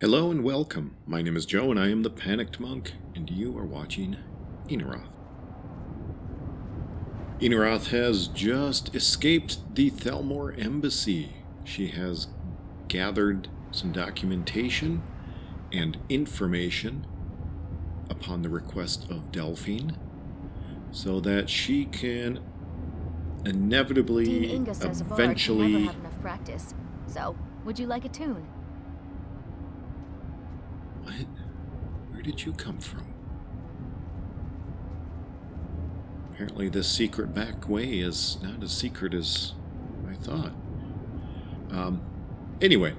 Hello and welcome. My name is Joe and I am the Panicked Monk, and you are watching Ienarath. Ienarath has just escaped the Thalmor embassy. She has gathered some documentation and information upon the request of Delphine so that she can inevitably, Dean Inga says a bard can eventually... never have enough practice. So, would you like a tune? What? Where did you come from? Apparently this secret back way is not as secret as I thought. Anyway,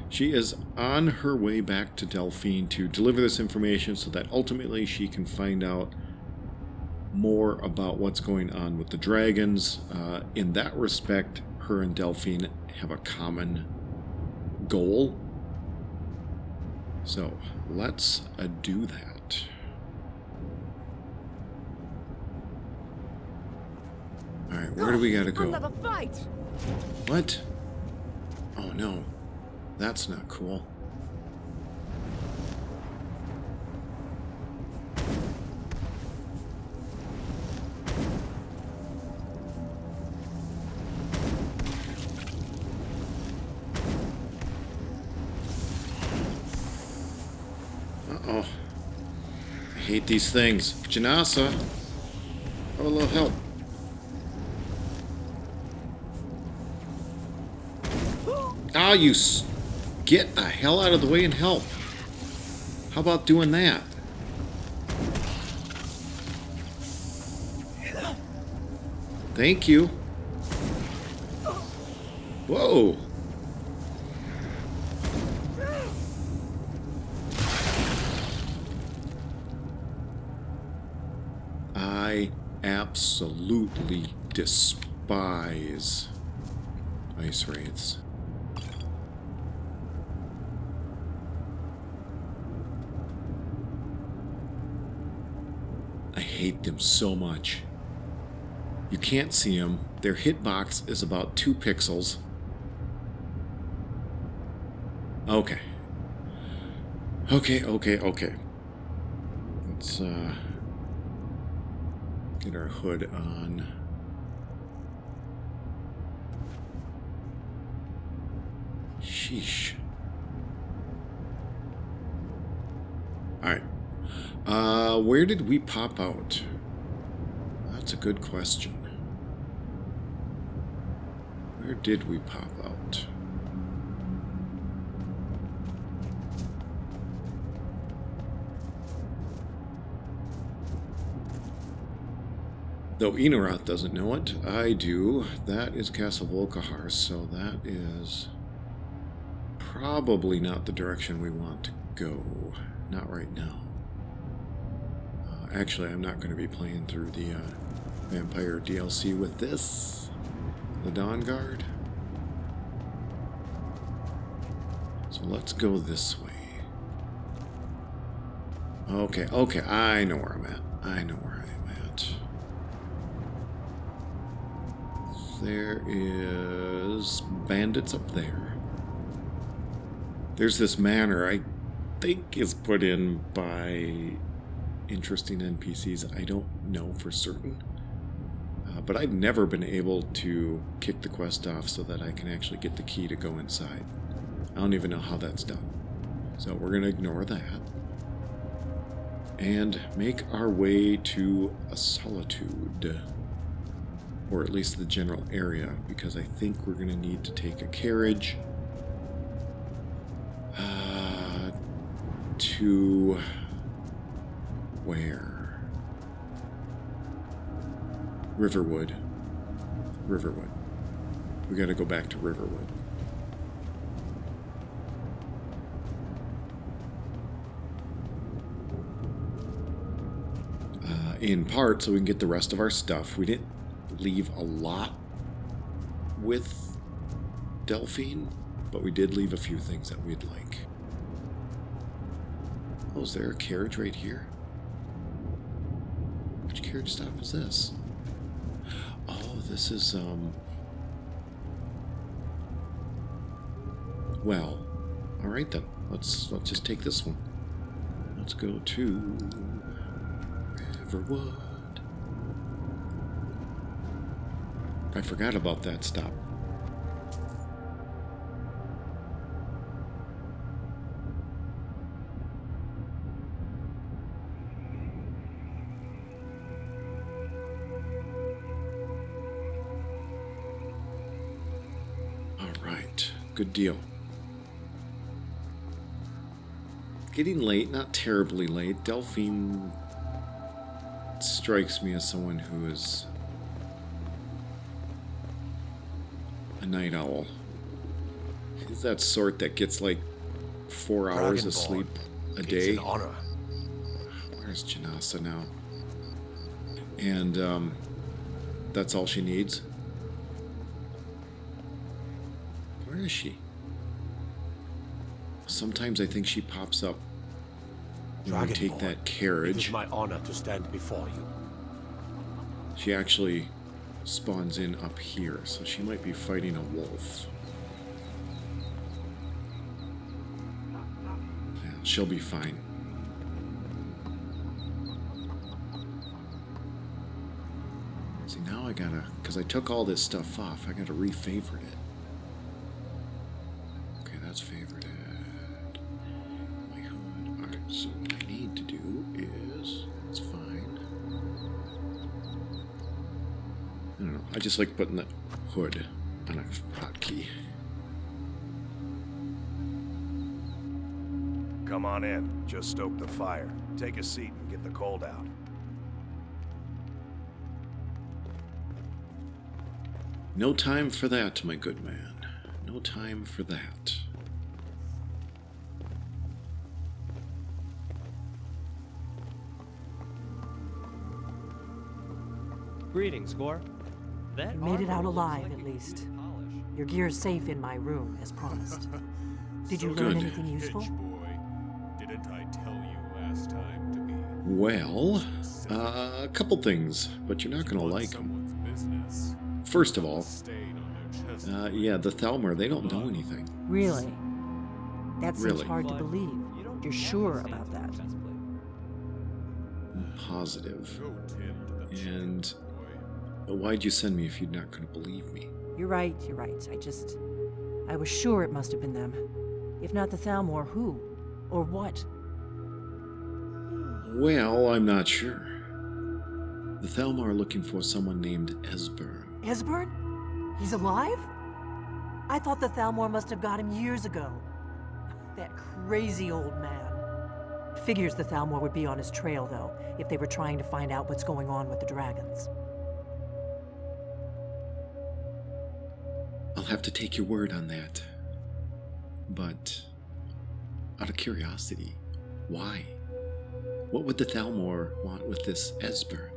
she is on her way back to Delphine to deliver this information so that ultimately she can find out more about what's going on with the dragons. In that respect, her and Delphine have a common goal. So, let's do that. Alright, where do we gotta go? Another fight! What? Oh no. That's not cool. Uh-oh. I hate these things. Janasa, have a little help. Ah, you get the hell out of the way and help. How about doing that? Thank you. Whoa. I absolutely despise ice wraiths. I hate them so much. You can't see them. Their hitbox is about 2 pixels. Okay. Okay. Let's get our hood on. Sheesh. Alright. Where did we pop out? That's a good question. Where did we pop out? Though Ienarath doesn't know it, I do. That is Castle Volkihar, so that is probably not the direction we want to go. Not right now. Actually, I'm not going to be playing through the Vampire DLC with this. The Dawn Guard. So let's go this way. Okay, I know where I'm at. There is bandits up there. There's this manor I think is put in by interesting NPCs. I don't know for certain. But I've never been able to kick the quest off so that I can actually get the key to go inside. I don't even know how that's done. So we're going to ignore that. And make our way to a solitude. Or at least the general area, because I think we're going to need to take a carriage to where? Riverwood. We got to go back to Riverwood. In part, so we can get the rest of our stuff. We didn't leave a lot with Delphine, but we did leave a few things that we'd like. Oh, is there a carriage right here? Which carriage stop is this? Oh, this is, well, Alright then. Let's just take this one. Let's go to Riverwood. I forgot about that stop. Alright, good deal. Getting late, not terribly late. Delphine strikes me as someone who is a night owl. He's that sort that gets like 4 hours of sleep a day. It's an honor. Where's Janasa now? And that's all she needs. Where is she? Sometimes I think she pops up when we take that carriage. It is my honor to stand before you. She actually spawns in up here, so she might be fighting a wolf. Yeah, she'll be fine. See, now I gotta, because I took all this stuff off, I gotta re-favorite it. Okay, that's favorited. My hood. Alright, so what I need to do is, it's fine. I don't know, I just like putting the hood on a hotkey. Come on in. Just stoke the fire. Take a seat and get the cold out. No time for that, my good man. No time for that. Greetings, Gore. That You made it out armor alive, looks at like it least. needed polish. Your gear's safe in my room, as promised. Did you So learn good. anything useful? Boy, didn't I tell you last time to be Well, a couple things, but you're not going to like them. someone's business? First of all, Stain on their chest. yeah, the Thalmor, they don't know anything. Really? That seems Really? hard to But believe. you don't You're have sure the about stains on that? your chest plate. I'm positive. Go tend the chicken, And boy. why'd you send me if you're not going to believe me? You're right, you're right. I was sure it must have been them. If not the Thalmor, who? Or what? Well, I'm not sure. The Thalmor are looking for someone named Esbern. Esbern? He's alive? I thought the Thalmor must have got him years ago. That crazy old man. Figures the Thalmor would be on his trail, though, if they were trying to find out what's going on with the dragons. I'll have to take your word on that. But, out of curiosity, why? What would the Thalmor want with this Esbern?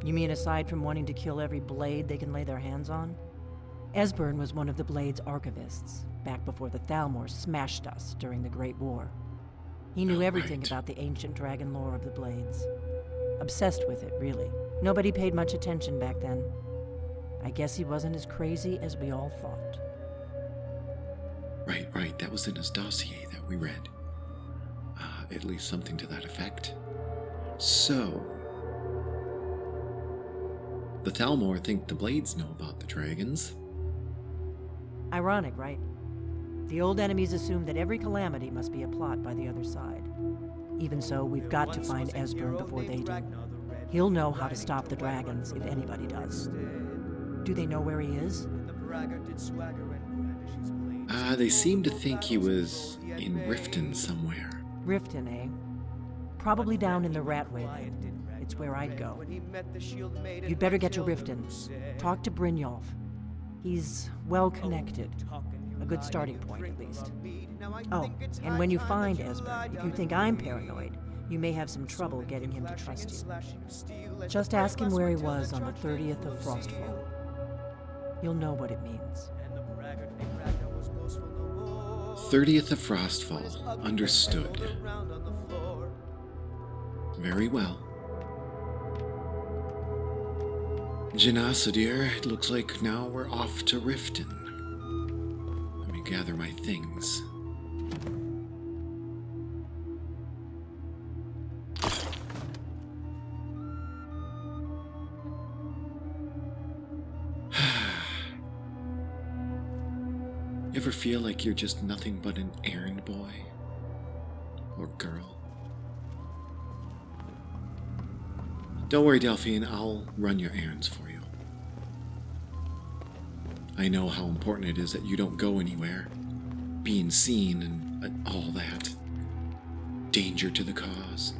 You mean aside from wanting to kill every blade they can lay their hands on? Esbern was one of the Blade's archivists, back before the Thalmor smashed us during the Great War. He knew Oh, everything right. about the ancient dragon lore of the Blades. Obsessed with it, really. Nobody paid much attention back then. I guess he wasn't as crazy as we all thought. Right, that was in his dossier that we read. At least something to that effect. So, the Thalmor think the Blades know about the dragons. Ironic, right? The old enemies assume that every calamity must be a plot by the other side. Even so, we've got to find Esbern before they do. He'll know how to stop the dragons, if anybody does. Do they know where he is? They seem to think he was in Riften somewhere. Riften, eh? Probably down in the Ratway then. It's where I'd go. You'd better get to Riften. Talk to Brynjolf. He's well connected. A good starting point, at least. Oh, and when you find Esbern, if you think I'm paranoid, you may have some trouble getting him to trust you. Just ask him where he was on the 30th of Frostfall. You'll know what it means. 30th of Frostfall. Understood. Very well. Janasa, dear, it looks like now we're off to Riften. Let me gather my things. Ever feel like you're just nothing but an errand boy? Or girl? Don't worry, Delphine, I'll run your errands for you. I know how important it is that you don't go anywhere. Being seen and all that. Danger to the cause.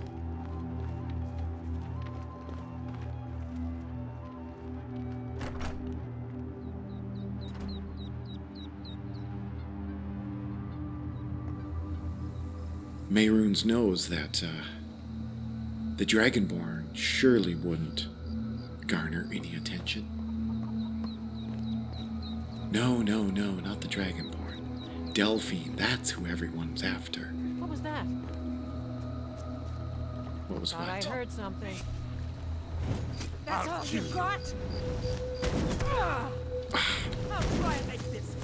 Mehrunes knows that the Dragonborn surely wouldn't garner any attention. No, not the Dragonborn. Delphine, that's who everyone's after. What was that? What was Thought what? I heard something. That's all you got? I'll try and make this.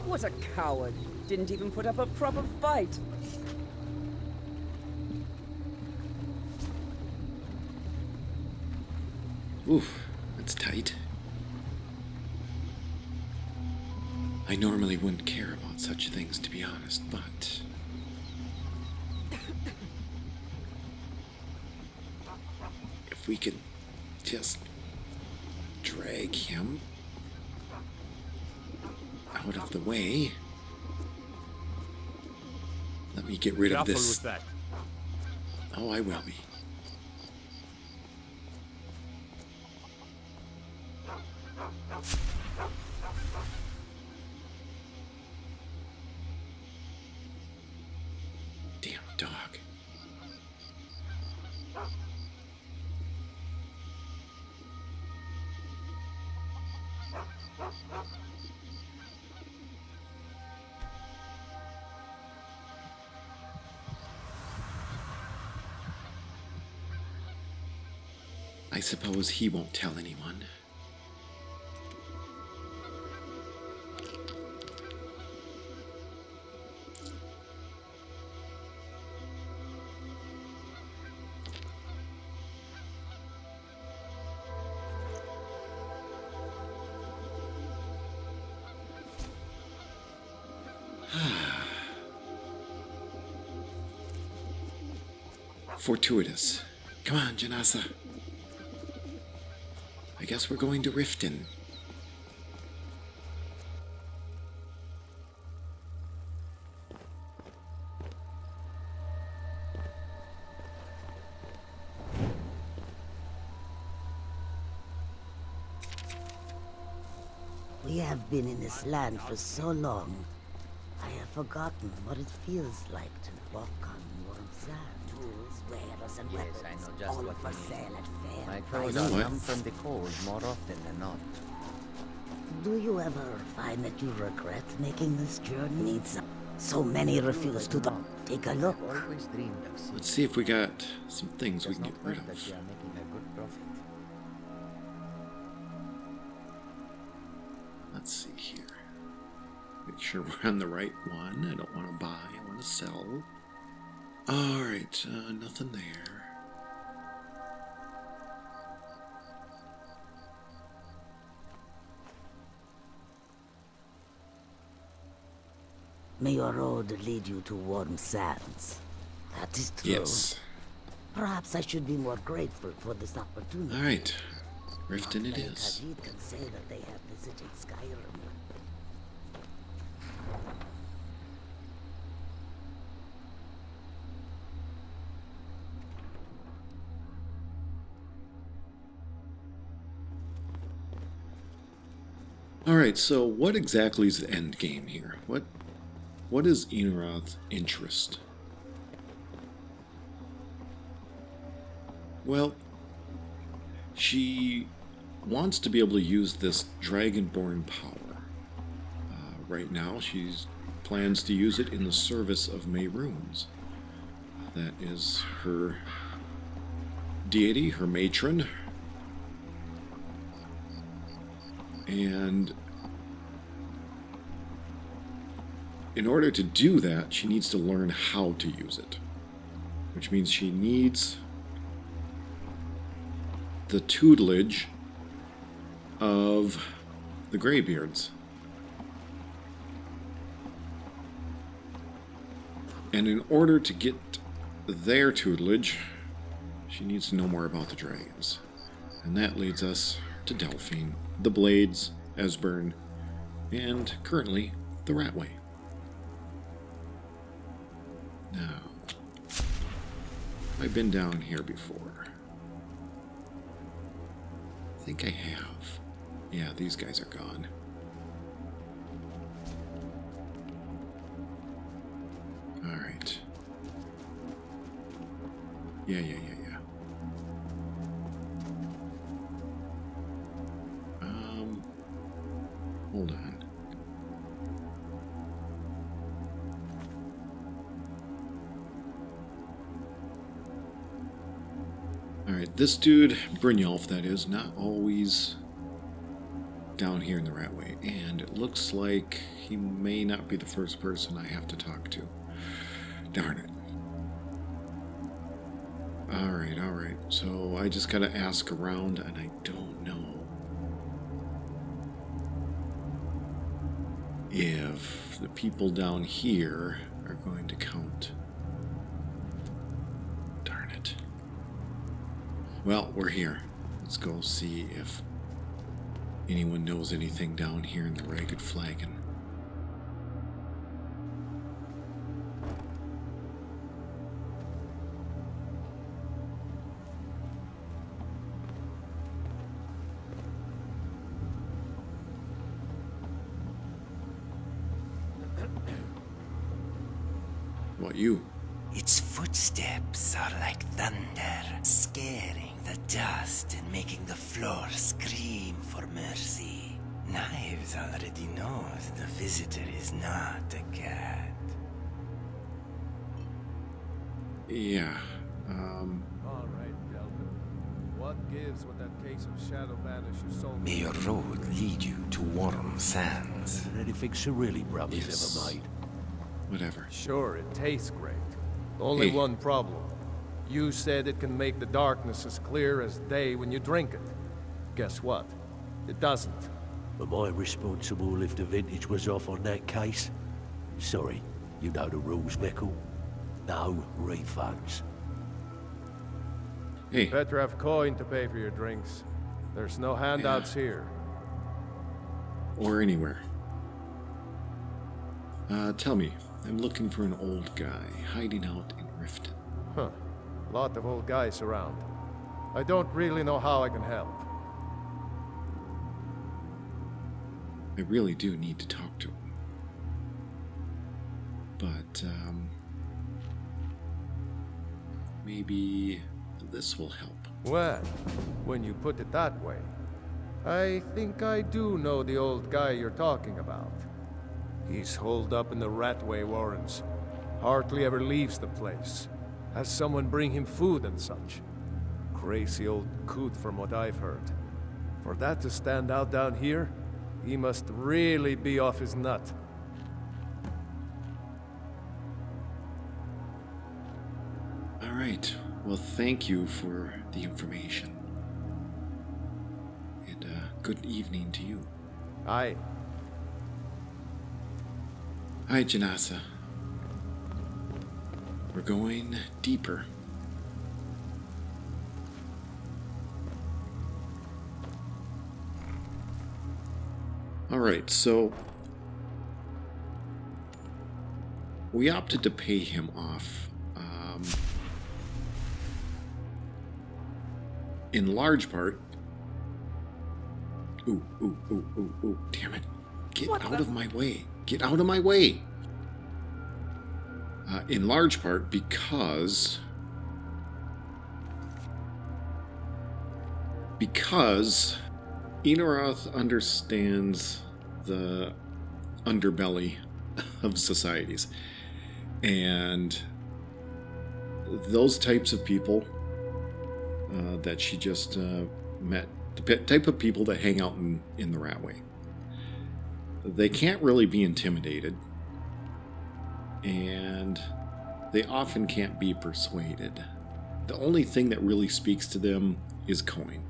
What a coward. Didn't even put up a proper fight. Oof, that's tight. I normally wouldn't care about such things, to be honest, but... if we could just drag him out of the way... Let me get rid of Careful this. with that. Oh, I will be. Damn dog. I suppose he won't tell anyone. Fortuitous. Come on, Janasa. I guess we're going to Riften. We have been in this land for so long. I have forgotten what it feels like to walk on warm sand. Tools, wares, and weapons, I know just all what for you mean. sale at fair My clothes prices. are numb from the cold more often than not. Do you ever find that you regret making this journey? So many refuse to take a look. I've always dreamed of sea. Let's see if we got some things we Does can not get rid hurt that of. you are making a good profit. Let's see here. Make sure we're on the right one. I don't want to buy, I want to sell. Alright, nothing there. May your road lead you to warm sands. That is true. Yes. Perhaps I should be more grateful for this opportunity. Alright. Riften it Many is. Khajiit can say that they have visited Skyrim. Alright, so what exactly is the end game here? What is Ienarath's interest? Well, she wants to be able to use this Dragonborn power. Right now, she plans to use it in the service of Mehrunes. That is her deity, her matron. And in order to do that, she needs to learn how to use it. Which means she needs the tutelage of the Greybeards. And in order to get their tutelage, she needs to know more about the dragons. And that leads us to Delphine, the Blades, Esbern, and currently the Ratway. Now, I've been down here before. I think I have. Yeah, these guys are gone. Alright. Yeah. Hold on. Alright, this dude, Brynjolf, that is, not always down here in the Ratway, and it looks like he may not be the first person I have to talk to. Darn it. Alright, so I just gotta ask around, and I don't know if the people down here are going to count. Darn it. Well, we're here. Let's go see if anyone knows anything down here in the Ragged Flagon. What, you? Its footsteps are like thunder, scaring the dust and making the floor scream for mercy. Knives already knows the visitor is not a cat. Yeah, All right, Delta. What gives with that case of shadow banish you sold me? May your road lead you to warm sands. Anything Sir really brothers ever made? Whatever. Sure, it tastes great. Only one problem. You said it can make the darkness as clear as day when you drink it. Guess what? It doesn't. Am I responsible if the vintage was off on that case? Sorry, you know the rules, Mickle. No refunds. Hey. Better have coin to pay for your drinks. There's no handouts here. Or anywhere. Tell me, I'm looking for an old guy hiding out in Riften. Huh. Lot of old guys around. I don't really know how I can help. I really do need to talk to him. But, maybe this will help. Well, when you put it that way, I think I do know the old guy you're talking about. He's holed up in the Ratway Warrens. Hardly ever leaves the place. Has someone bring him food and such. Crazy old coot from what I've heard. For that to stand out down here, he must really be off his nut. All right. Well, thank you for the information. And, good evening to you. Aye. Hi, Janasa. We're going deeper. Alright, so we opted to pay him off. In large part... Ooh, damn it. Get out of my way. Get out of my way! In large part because Ienarath understands the underbelly of societies. And those types of people that she just met, the type of people that hang out in the Ratway, they can't really be intimidated, and they often can't be persuaded. The only thing that really speaks to them is coin.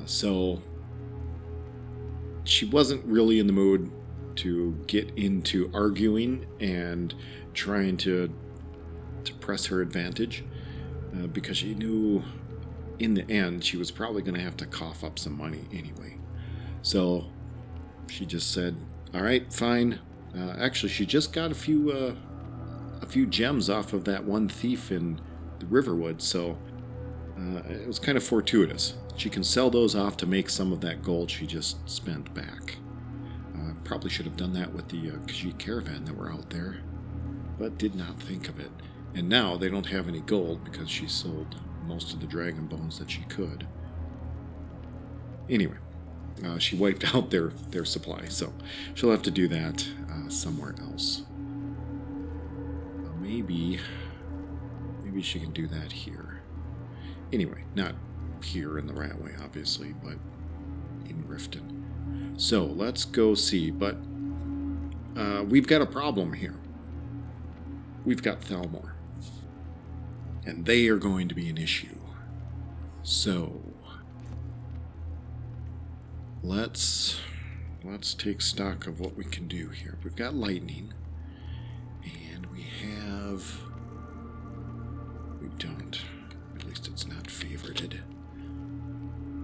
So she wasn't really in the mood to get into arguing and trying to press her advantage because she knew in the end she was probably going to have to cough up some money anyway. So she just said, all right, fine. Actually, she just got a few gems off of that one thief in the Riverwood, so it was kind of fortuitous. She can sell those off to make some of that gold she just spent back. Probably should have done that with the Khajiit caravan that were out there, but did not think of it. And now they don't have any gold because she sold most of the dragon bones that she could. Anyway, she wiped out their supply, so she'll have to do that somewhere else. Maybe she can do that here. Anyway, not here in the Ratway, obviously, but in Riften. So let's go see, but we've got a problem here. We've got Thalmor, and they are going to be an issue. So let's take stock of what we can do here. We've got lightning, and we don't. At least it's not favorited.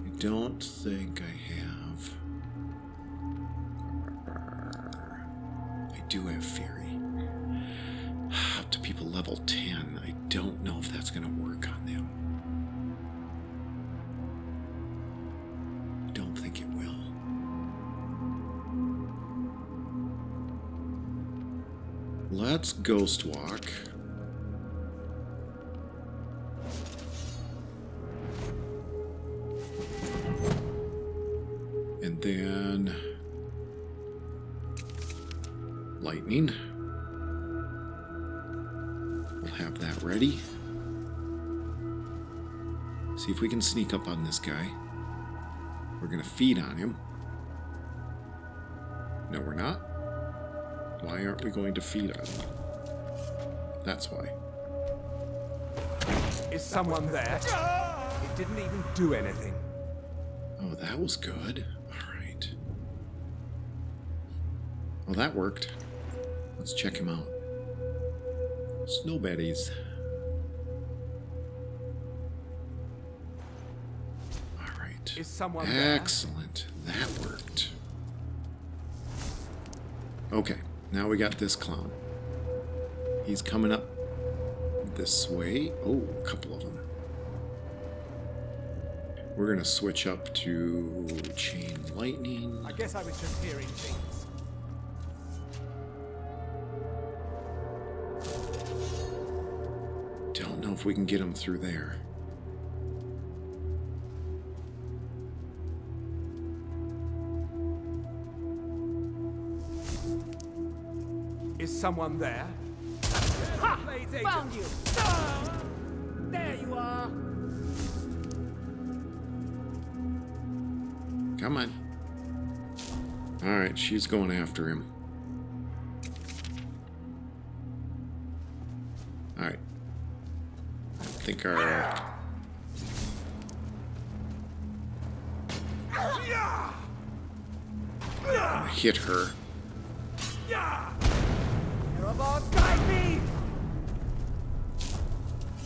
I don't think I have. I do have Fury. Up to people level 10. I don't know if that's going to work on them. I don't think it will. Let's Ghost Walk. And then lightning. We'll have that ready. See if we can sneak up on this guy. We're going to feed on him. No, we're not. Why aren't we going to feed on him? That's why. Is someone there? It didn't even do anything. Oh, that was good. All right. Well, that worked. Let's check him out. Snow baddies. All right. Is someone excellent. There? That worked. Okay, now we got this clown. He's coming up this way. Oh, a couple of them. We're gonna switch up to chain lightning. I guess I was just hearing things. Don't know if we can get him through there. Is someone there? Ha! Found you! There you are! Come on. Alright, she's going after him. Alright. I think our... hit her. Guide me!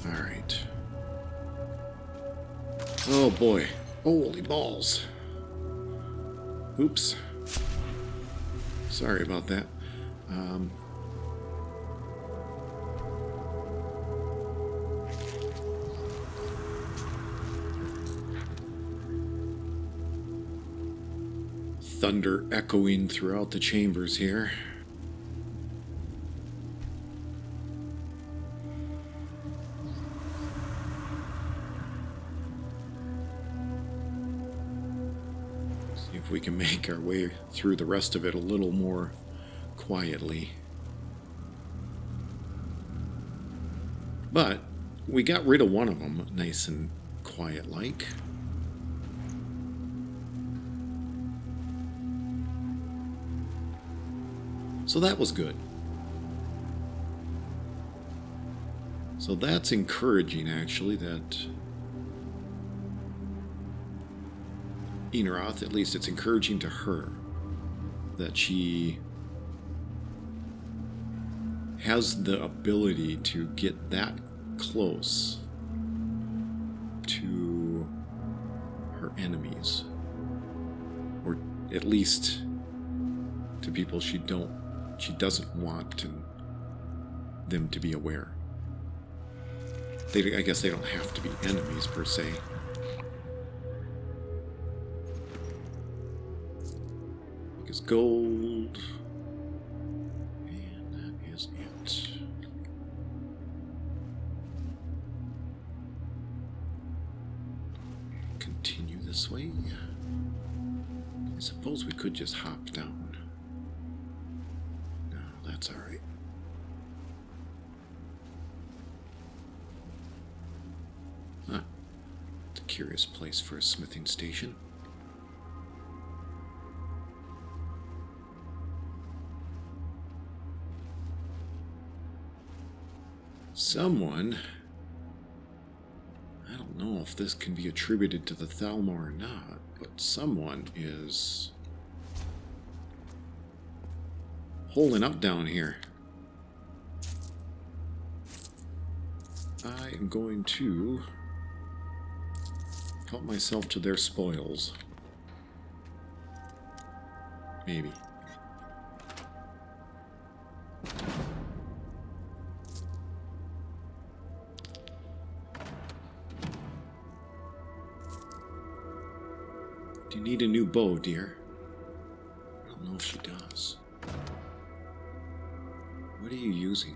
Alright. Oh boy. Holy balls. Oops. Sorry about that. Thunder echoing throughout the chambers here. See if we can make our way through the rest of it a little more quietly. But we got rid of one of them nice and quiet-like. So that was good. So that's encouraging, actually, that Ienarath, at least it's encouraging to her, that she has the ability to get that close to her enemies, or at least to people she doesn't want them to be aware. I guess they don't have to be enemies per se. Is gold, and that is it. Continue this way. I suppose we could just hop down. No, that's all right. Huh. It's a curious place for a smithing station. Someone, I don't know if this can be attributed to the Thalmor or not, but someone is holding up down here. I am going to help myself to their spoils. Maybe. Do you need a new bow, dear? I don't know if she does. What are you using?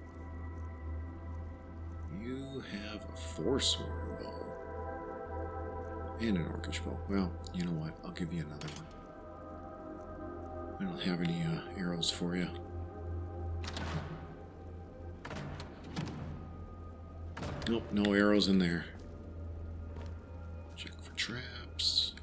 You have a Forsworn bow. And an Orcish bow. Well, you know what? I'll give you another one. I don't have any arrows for you. Nope, no arrows in there. Check for traps.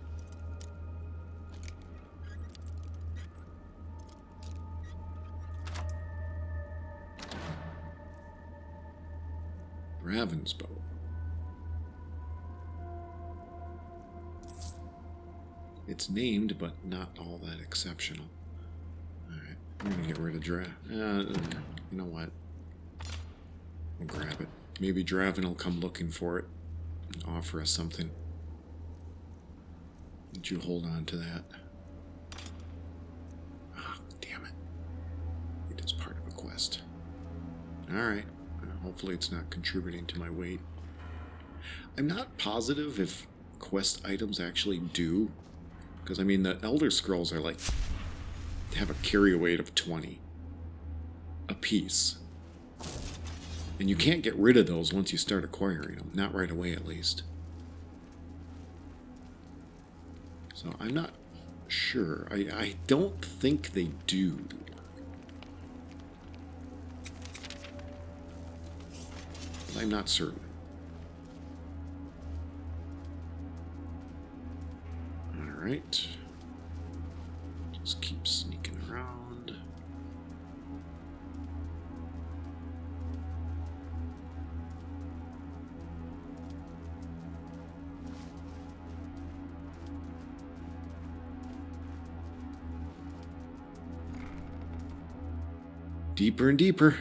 Raven's bow. It's named, but not all that exceptional. Alright, we're gonna get rid of you know what? We'll grab it. Maybe Draven will come looking for it and offer us something. Did you hold on to that? Oh, damn it. It is part of a quest. Alright. Hopefully it's not contributing to my weight. I'm not positive if quest items actually do. Because, I mean, the Elder Scrolls are like... have a carry weight of 20. A piece. And you can't get rid of those once you start acquiring them. Not right away, at least. So, I'm not sure. I don't think they do. But I'm not certain. Alright. Just keep sneaking around. Deeper and deeper.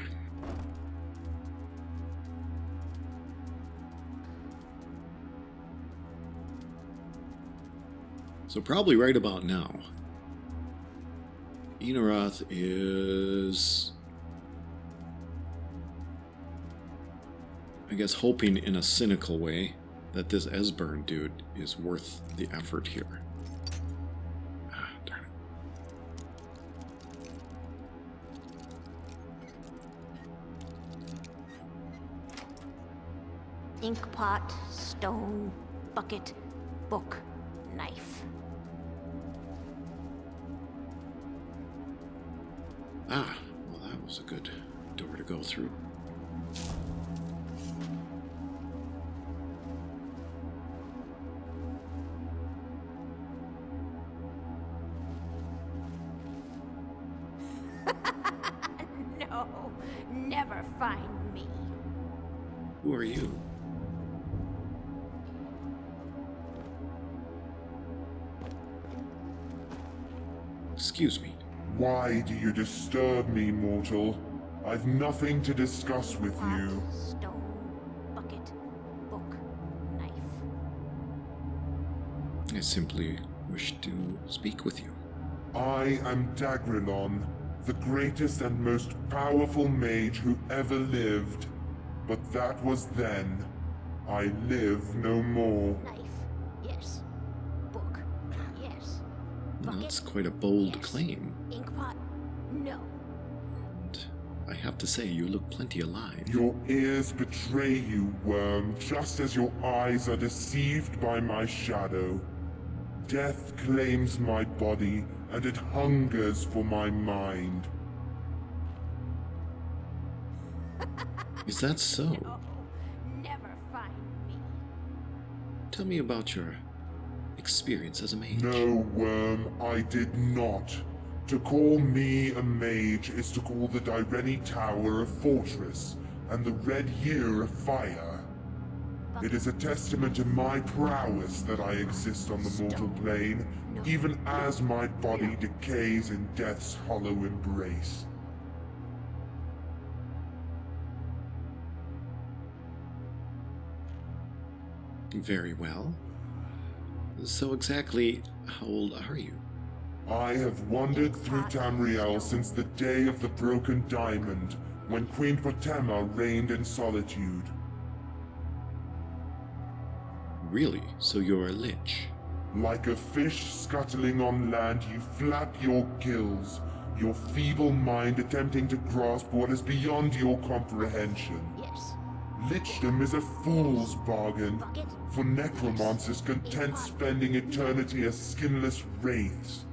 So probably right about now, Ienarath is, I guess, hoping in a cynical way that this Esbern dude is worth the effort here. Ah, darn it. Inkpot, stone, bucket, book, knife. Ah, well, that was a good door to go through. No, never find me. Who are you? Excuse me. Why do you disturb me, mortal? I've nothing to discuss with you. Stone, bucket, book, knife. I simply wish to speak with you. I am Dagrilon, the greatest and most powerful mage who ever lived. But that was then. I live no more. Knife, yes. Book, yes. Well, that's quite a bold yes. claim. Inkpot, no. And I have to say, you look plenty alive. Your ears betray you, worm, just as your eyes are deceived by my shadow. Death claims my body, and it hungers for my mind. Is that so? No, never find me. Tell me about your experience as a mage. No, worm, I did not. To call me a mage is to call the Direni Tower a fortress, and the Red Year a fire. It is a testament to my prowess that I exist on the mortal plane, even as my body decays in death's hollow embrace. Very well. So exactly how old are you? I have wandered through Tamriel since the day of the Broken Diamond, when Queen Potema reigned in solitude. Really? So you're a lich? Like a fish scuttling on land, you flap your gills, your feeble mind attempting to grasp what is beyond your comprehension. Yes. Lichdom is a fool's bargain, for necromancers content spending eternity as skinless wraiths.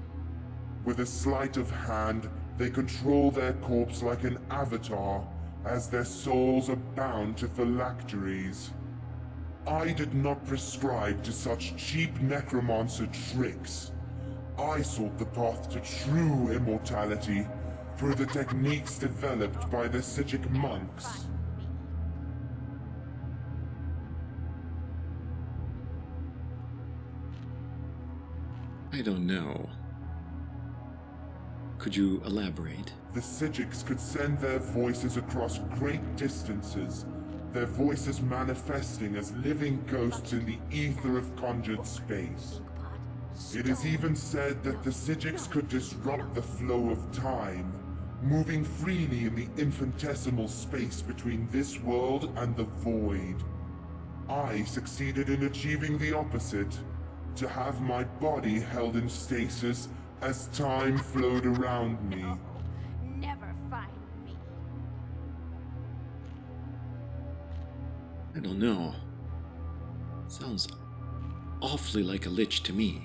With a sleight of hand, they control their corpse like an avatar, as their souls are bound to phylacteries. I did not prescribe to such cheap necromancer tricks. I sought the path to true immortality through the techniques developed by the Sijic monks. I don't know. Could you elaborate? The Sijics could send their voices across great distances, their voices manifesting as living ghosts in the ether of conjured space. It is even said that the Sijics could disrupt the flow of time, moving freely in the infinitesimal space between this world and the void. I succeeded in achieving the opposite, to have my body held in stasis as time flowed around me. Never find me. I don't know. Sounds awfully like a lich to me.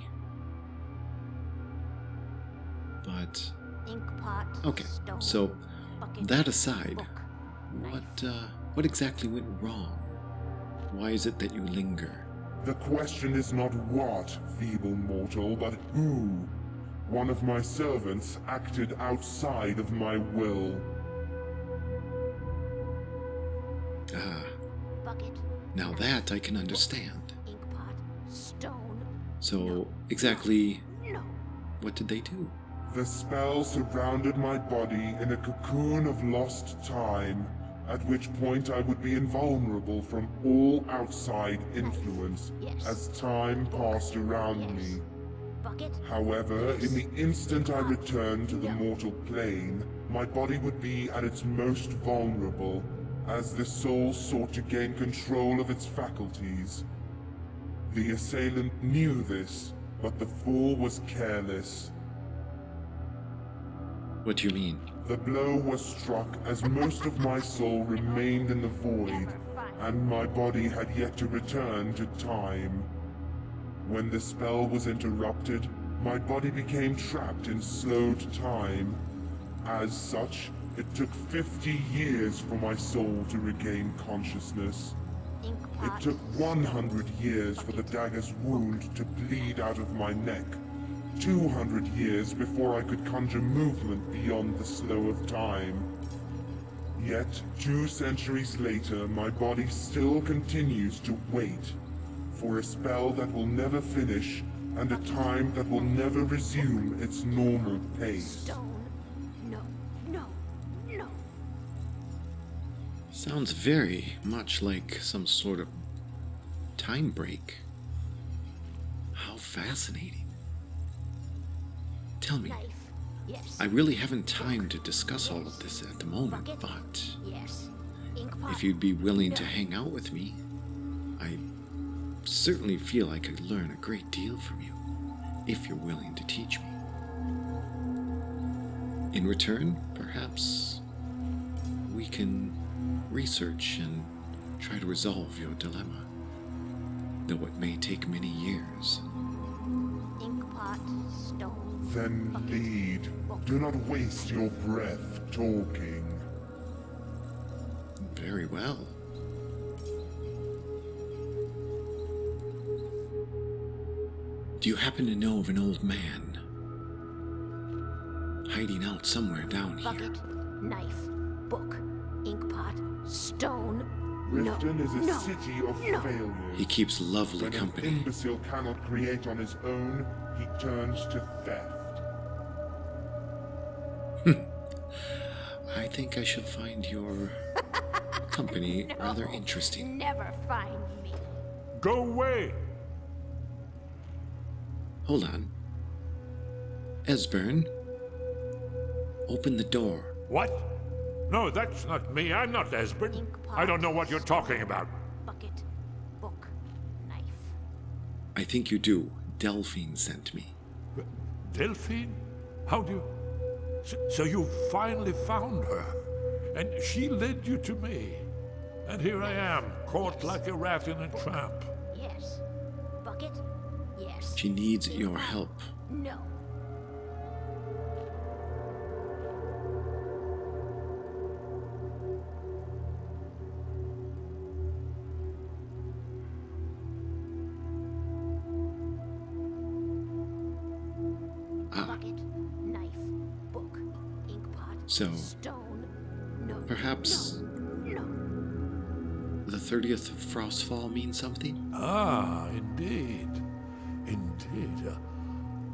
But... Inkpot, okay, stone, so bucket, that aside, book, what exactly went wrong? Why is it that you linger? The question is not what, feeble mortal, but who. One of my servants acted outside of my will. Ah, bucket, now that I can understand. inkpot, stone. So, exactly No. what did they do? The spell surrounded my body in a cocoon of lost time, at which point I would be invulnerable from all outside influence as time passed around me. However, in the instant I returned to the mortal plane, my body would be at its most vulnerable, as the soul sought to gain control of its faculties. The assailant knew this, but the fool was careless. What do you mean? The blow was struck as most of my soul remained in the void, and my body had yet to return to time. When the spell was interrupted, my body became trapped in slowed time. As such, it took 50 years for my soul to regain consciousness. It took 100 years for the dagger's wound to bleed out of my neck. 200 years before I could conjure movement beyond the slow of time. Yet, 2 centuries later, my body still continues to wait for a spell that will never finish and a time that will never resume its normal pace. No, no, no. Sounds very much like some sort of time break. How fascinating. Tell me, Yes. I really haven't time to discuss all of this at the moment, but Yes. Ink pot. if you'd be willing to hang out with me, I certainly feel I could learn a great deal from you, if you're willing to teach me. In return, perhaps we can research and try to resolve your dilemma, though it may take many years. Ink pot. Stone. Then lead. Do not waste your breath talking. Very well. Do you happen to know of an old man hiding out somewhere down here? Bucket. Knife. Book. Ink pot. Stone. Riften is a city of failures. He keeps lovely When company. an imbecile cannot create on his own, he turns to theft. I think I shall find your company rather interesting. Never find me. Go away! Hold on. Esbern, open the door. What? No, that's not me. I'm not Esbern. I don't know what you're talking about. Bucket. Book. Knife. I think you do. Delphine sent me. Delphine? How do you... So you finally found her, and she led you to me. And here I am, caught like a rat in a trap. Yes. Bucket. Yes. She needs your help. No. Bucket, knife, book, ink pot, So, stone. No. perhaps No. the 30th of Frostfall means something? Ah, indeed. Indeed.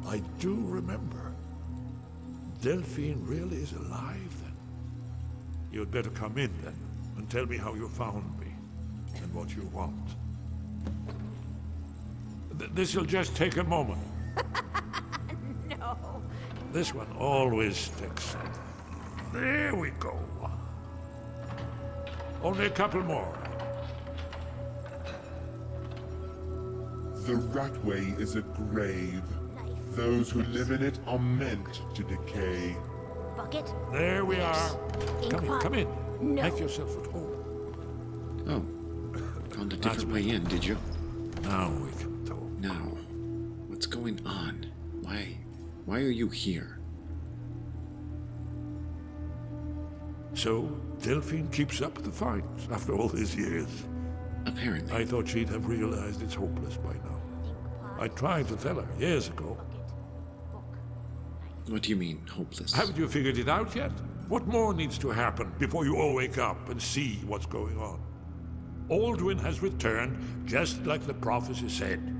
I do remember. Delphine really is alive, then. You'd better come in, then, and tell me how you found me, and what you want. This'll just take a moment. No. This one always takes. There we go. Only a couple more. The Ratway is a grave. Those who live in it are meant to decay. Bucket. There we Yes. are. Ink Come in, pot. come in. No. Make yourself at home. Oh, found a different way in, did you? Now we can talk. Now, what's going on? Why are you here? So, Delphine keeps up the fight after all these years. Apparently. I thought she'd have realized it's hopeless by now. I tried to tell her years ago. What do you mean, hopeless? Haven't you figured it out yet? What more needs to happen before you all wake up and see what's going on? Alduin has returned, just like the prophecy said.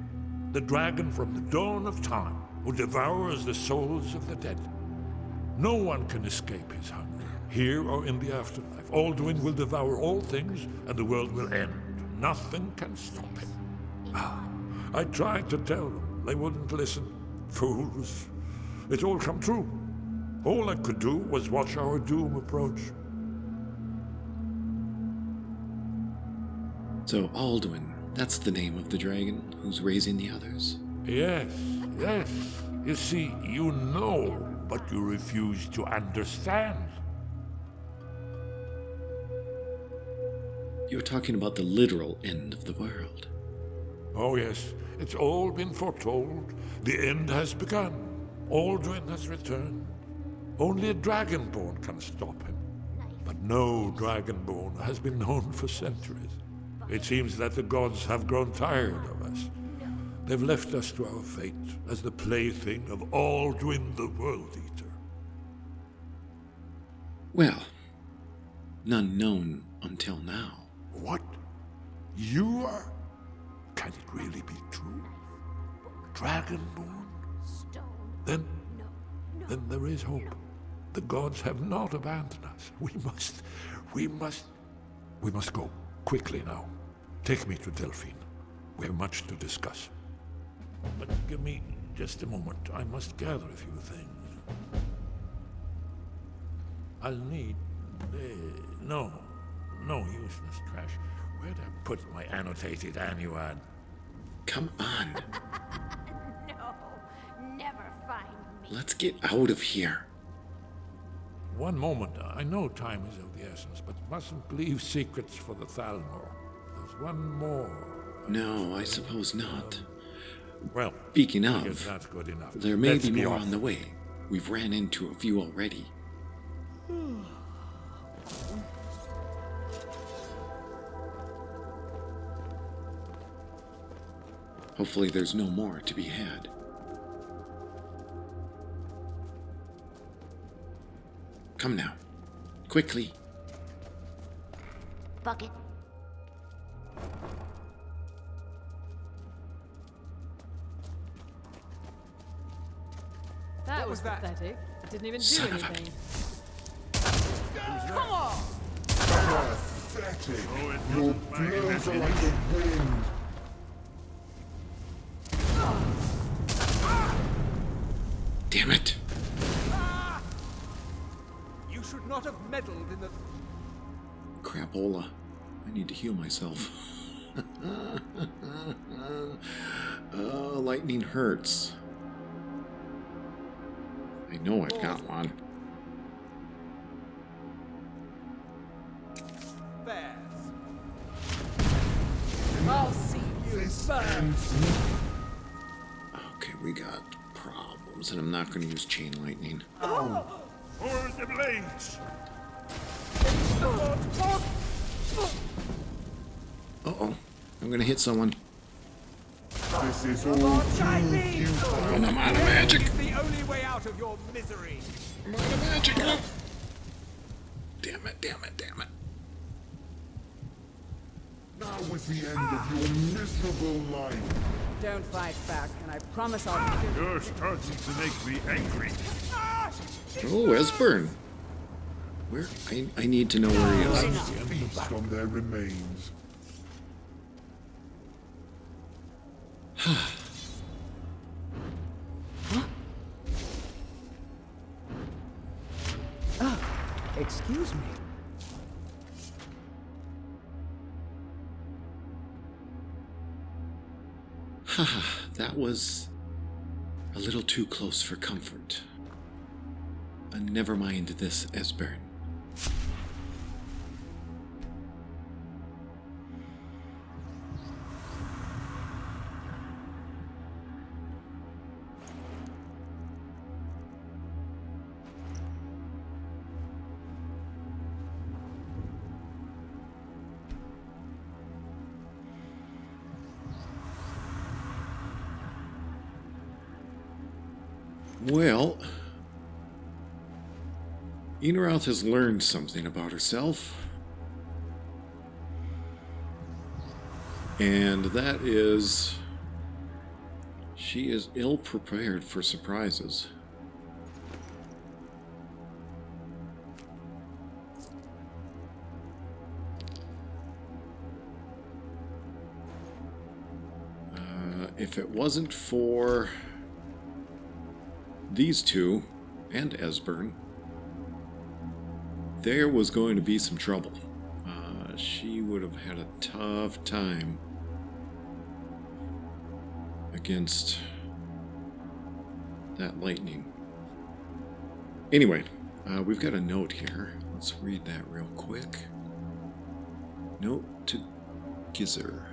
The dragon from the dawn of time, who devours the souls of the dead. No one can escape his hunger, here or in the afterlife. Alduin will devour all things, and the world will end. Nothing can stop him. I tried to tell them. They wouldn't listen. Fools. It's all come true. All I could do was watch our doom approach. So Alduin, that's the name of the dragon who's raising the others? Yes, yes. You see, you know, but you refuse to understand. You're talking about the literal end of the world. Oh, yes. It's all been foretold. The end has begun. Alduin has returned. Only a dragonborn can stop him. But no dragonborn has been known for centuries. It seems that the gods have grown tired of us. They've left us to our fate as the plaything of Alduin the World Eater. Well, none known until now. What? You are? Can it really be true? Dragonborn? Then there is hope. The gods have not abandoned us. We must... We must go. Quickly now. Take me to Delphine. We have much to discuss. But give me just a moment. I must gather a few things. I'll need... no useless trash. Where'd I put my annotated annuad? Come on. No, never find me. Let's get out of here. One moment. I know time is of the essence, but mustn't leave secrets for the Thalmor. There's one more. No, I suppose not. Well, speaking I of, guess that's good enough. there may Let's be more off. on the way. We've ran into a few already. Hopefully there's no more to be had. Come now. Quickly. Bucket. That was pathetic. It didn't even do Son of a- anything. Come on! Pathetic. Your blows are like the wind. Damn it. You should not have meddled in the... Crapola. I need to heal myself. Oh, lightning hurts. I know I've got one. Bears. I'll see you burn. Okay, we got problems, and I'm not going to use chain lightning. For the blades! Uh-oh. I'm going to hit someone. This is all too futile. And I'm out of magic. It's the only way out of your misery. I'm out of magic. Damn it, damn it, damn it. Now is the end of your miserable life. Don't fight back, and I promise I'll... You're starting to make me angry. Oh, Esbern. Where? I need to know where he is. Feast on their remains. Excuse me. Haha, that was a little too close for comfort. Never mind this, Esbern. Well, Ienarath has learned something about herself. And that is, she is ill prepared for surprises. If it wasn't for these two and Esbern, there was going to be some trouble. She would have had a tough time against that lightning. Anyway, we've got a note here. Let's read that real quick. Note to Geyser.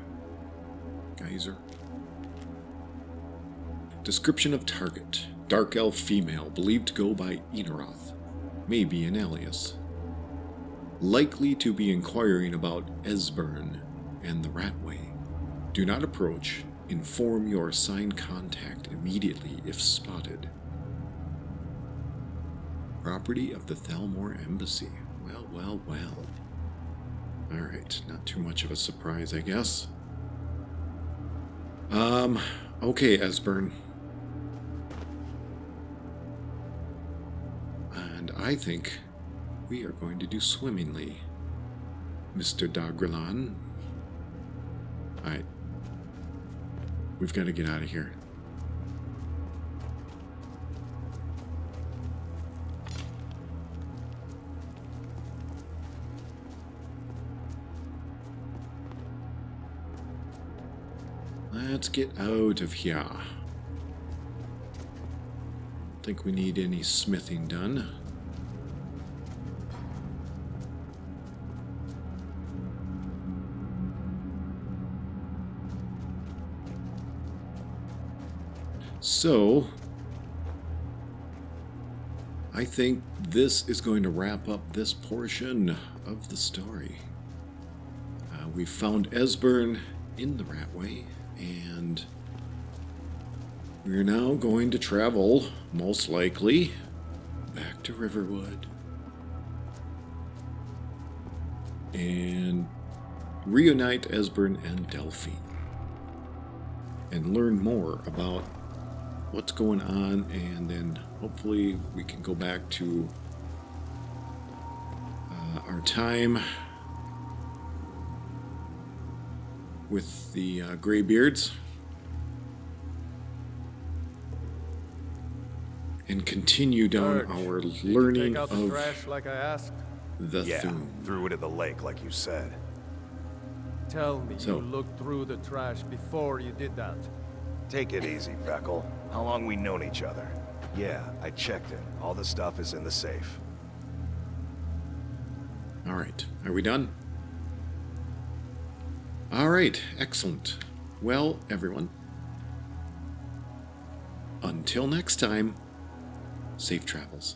Description of target. Dark elf female, believed to go by Ienarath. May be an alias. Likely to be inquiring about Esbern and the Ratway. Do not approach. Inform your assigned contact immediately if spotted. Property of the Thalmor Embassy. Well, well, well. Alright, not too much of a surprise, I guess. Okay, Esbern. And I think we are going to do swimmingly. Mr. Dagrilan. Alright. We've got to get out of here. Let's get out of here. Think we need any smithing done. So, I think this is going to wrap up this portion of the story. We found Esbern in the Ratway, and we're now going to travel, most likely, back to Riverwood and reunite Esbern and Delphine and learn more about what's going on, and then hopefully we can go back to our time with the Greybeards and continue down our learning take out the of trash like I asked? the Thune. Threw it in the lake like you said. Tell me So- you looked through the trash before you did that. Take it easy, Vekel. How long we known each other? Yeah, I checked it. All the stuff is in the safe. All right, are we done? All right, excellent. Well, everyone, until next time, safe travels.